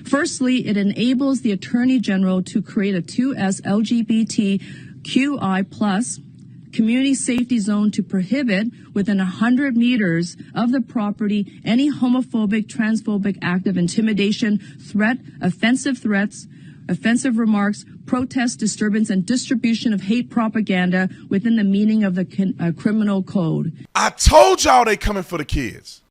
Firstly, it enables the Attorney General to create a 2S LGBTQI plus community safety zone to prohibit within 100 meters of the property any homophobic, transphobic act of intimidation, threat, offensive threats, offensive remarks, protest, disturbance, and distribution of hate propaganda within the meaning of the criminal code. I told y'all they coming for the kids.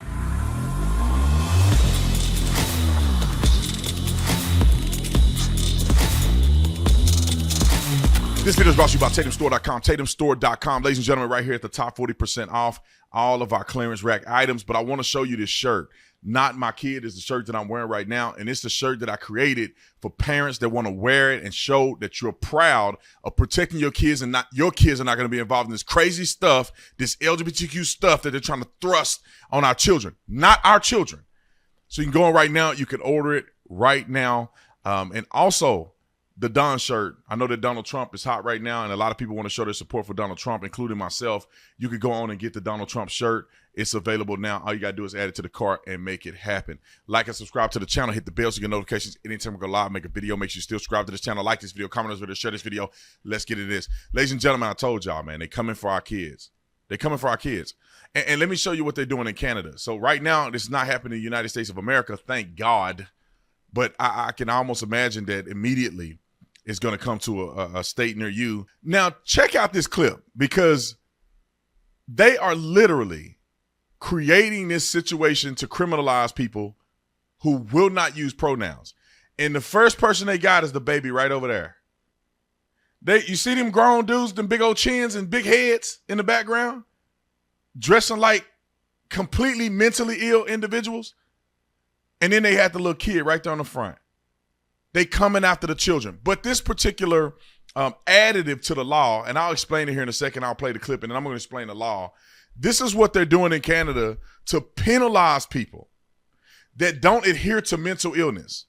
This video is brought to you by TatumStore.com, TatumStore.com. Ladies and gentlemen, right here at the top 40% off all of our clearance rack items. But I want to show you this shirt. Not my kid is the shirt that I'm wearing right now. And it's the shirt that I created for parents that want to wear it and show that you're proud of protecting your kids and not your kids are not going to be involved in this crazy stuff, this LGBTQ stuff that they're trying to thrust on our children, not our children. So you can go on right now. You can order it right now. And also, the Don shirt. I know that Donald Trump is hot right now, and a lot of people want to show their support for Donald Trump, including myself. You can go on and get the Donald Trump shirt. It's available now. All you got to do is add it to the cart and make it happen. Like and subscribe to the channel. Hit the bell so you get notifications anytime we go live, make a video. Make sure you still subscribe to this channel. Like this video, comment on this video, share this video. Let's get into this. Ladies and gentlemen, I told y'all, man, they coming for our kids. They're coming for our kids. And let me show you what they're doing in Canada. So right now, this is not happening in the United States of America, thank God. But I can almost imagine that immediately it's going to come to a state near you. Now, check out this clip because they are literally creating this situation to criminalize people who will not use pronouns. And the first person they got is the baby right over there. You see them grown dudes, them big old chins and big heads in the background, dressing like completely mentally ill individuals. And then they had the little kid right there on the front. They coming after the children. But this particular additive to the law, and I'll explain it here in a second. I'll play the clip, and then I'm going to explain the law. This is what they're doing in Canada to penalize people that don't adhere to mental illness.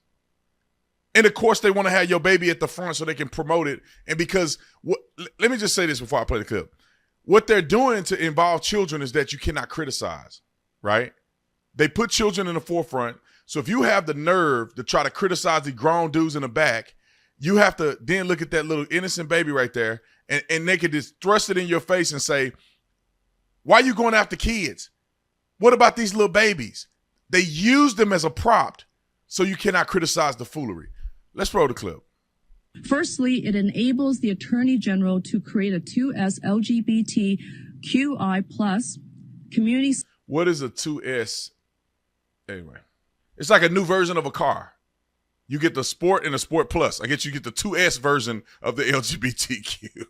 And, of course, they want to have your baby at the front so they can promote it. And because, let me just say this before I play the clip. What they're doing to involve children is that you cannot criticize, right? They put children in the forefront. So if you have the nerve to try to criticize the grown dudes in the back, you have to then look at that little innocent baby right there and they could just thrust it in your face and say, why are you going after kids? What about these little babies? They use them as a prop, so you cannot criticize the foolery. Let's roll the clip. Firstly, it enables the Attorney General to create a 2S LGBTQI plus community. What is a 2S? Anyway. It's like a new version of a car. You get the Sport and the Sport Plus. I guess you get the 2S version of the LGBTQ.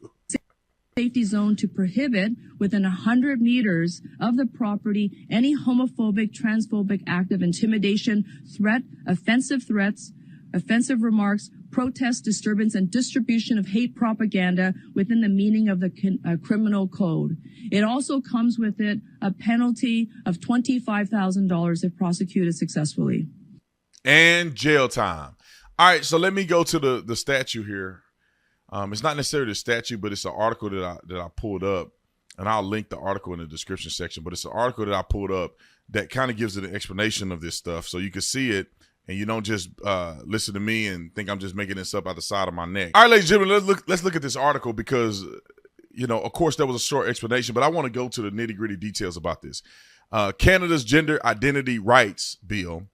Safety zone to prohibit within 100 meters of the property any homophobic, transphobic act of intimidation, threat, offensive threats, offensive remarks, protest, disturbance, and distribution of hate propaganda within the meaning of the criminal code. It also comes with it a penalty of $25,000 if prosecuted successfully. And jail time. All right, so let me go to the statute here. It's not necessarily the statute, but it's an article that I pulled up, and I'll link the article in the description section. But it's an article that I pulled up that kind of gives it an explanation of this stuff, so you can see it. And you don't just listen to me and think I'm just making this up out the side of my neck. All right, ladies and gentlemen, let's look at this article because, you know, of course, there was a short explanation, but I want to go to the nitty-gritty details about this. Canada's Gender Identity Rights Bill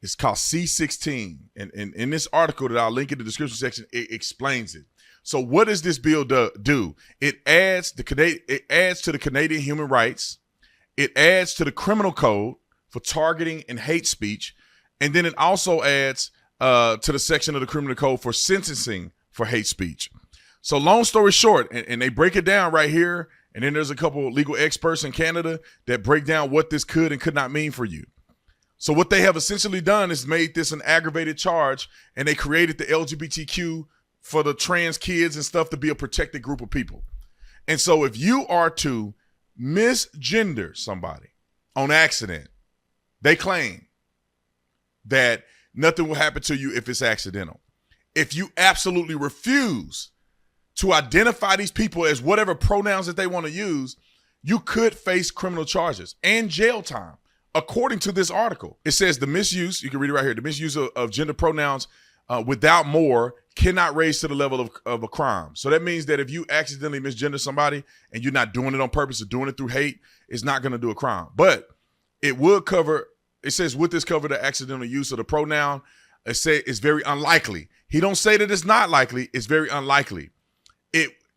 is called C-16. And in this article that I'll link in the description section, it explains it. So what does this bill do? It adds to the Canadian human rights. It adds to the criminal code for targeting and hate speech. And then it also adds to the section of the criminal code for sentencing for hate speech. So long story short, and they break it down right here, and then there's a couple of legal experts in Canada that break down what this could and could not mean for you. So what they have essentially done is made this an aggravated charge, and they created the LGBTQ for the trans kids and stuff to be a protected group of people. And so if you are to misgender somebody on accident, they claim that nothing will happen to you if it's accidental. If you absolutely refuse to identify these people as whatever pronouns that they want to use, you could face criminal charges and jail time according to this article. It says the misuse, you can read it right here, the misuse of gender pronouns without more cannot raise to the level of a crime. So that means that if you accidentally misgender somebody and you're not doing it on purpose or doing it through hate, it's not going to do a crime. But it would cover, it says, would this cover the accidental use of the pronoun? It say it's very unlikely. He don't say that it's not likely. It's very unlikely.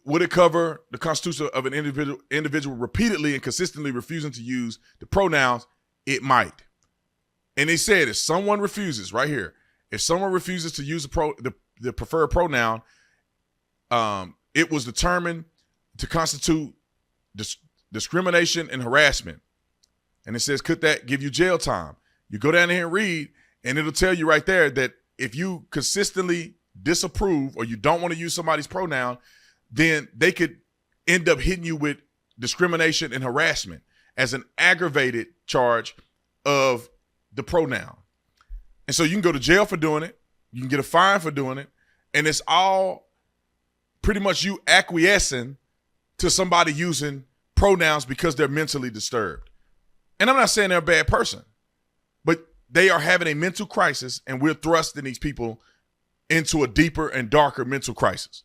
Would it cover the constitution of an individual repeatedly and consistently refusing to use the pronouns? It might. And they said if someone refuses, right here, if someone refuses to use the preferred pronoun, it was determined to constitute discrimination and harassment. And it says, could that give you jail time? You go down here and read, and it'll tell you right there that if you consistently disapprove or you don't want to use somebody's pronoun, then they could end up hitting you with discrimination and harassment as an aggravated charge of the pronoun. And so you can go to jail for doing it. You can get a fine for doing it. And it's all pretty much you acquiescing to somebody using pronouns because they're mentally disturbed. And I'm not saying they're a bad person, but they are having a mental crisis, and we're thrusting these people into a deeper and darker mental crisis.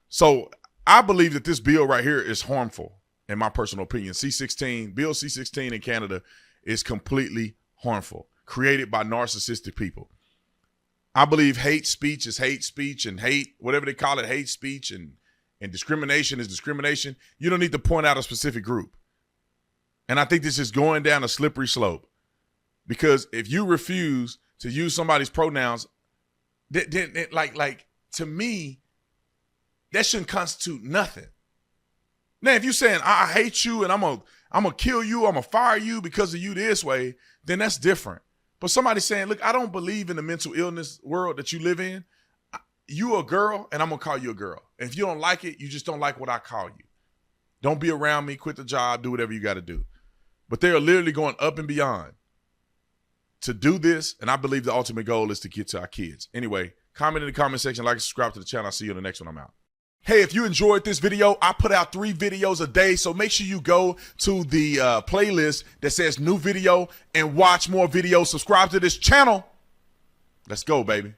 So I believe that this bill right here is harmful, in my personal opinion. C-16, Bill C-16 in Canada is completely harmful, created by narcissistic people. I believe hate speech is hate speech, and hate, whatever they call it, hate speech, and discrimination is discrimination. You don't need to point out a specific group. And I think this is going down a slippery slope, because if you refuse to use somebody's pronouns, then like to me, that shouldn't constitute nothing. Now, if you're saying, I hate you and I'm gonna kill you, I'm gonna fire you because of you this way, then that's different. But somebody saying, look, I don't believe in the mental illness world that you live in. You a girl and I'm gonna call you a girl. And if you don't like it, you just don't like what I call you. Don't be around me, quit the job, do whatever you gotta do. But they are literally going up and beyond to do this. And I believe the ultimate goal is to get to our kids. Anyway, comment in the comment section, like and subscribe to the channel. I'll see you in the next one. I'm out. Hey, if you enjoyed this video, I put out 3 videos a day, so make sure you go to the playlist that says new video and watch more videos. Subscribe to this channel. Let's go, baby.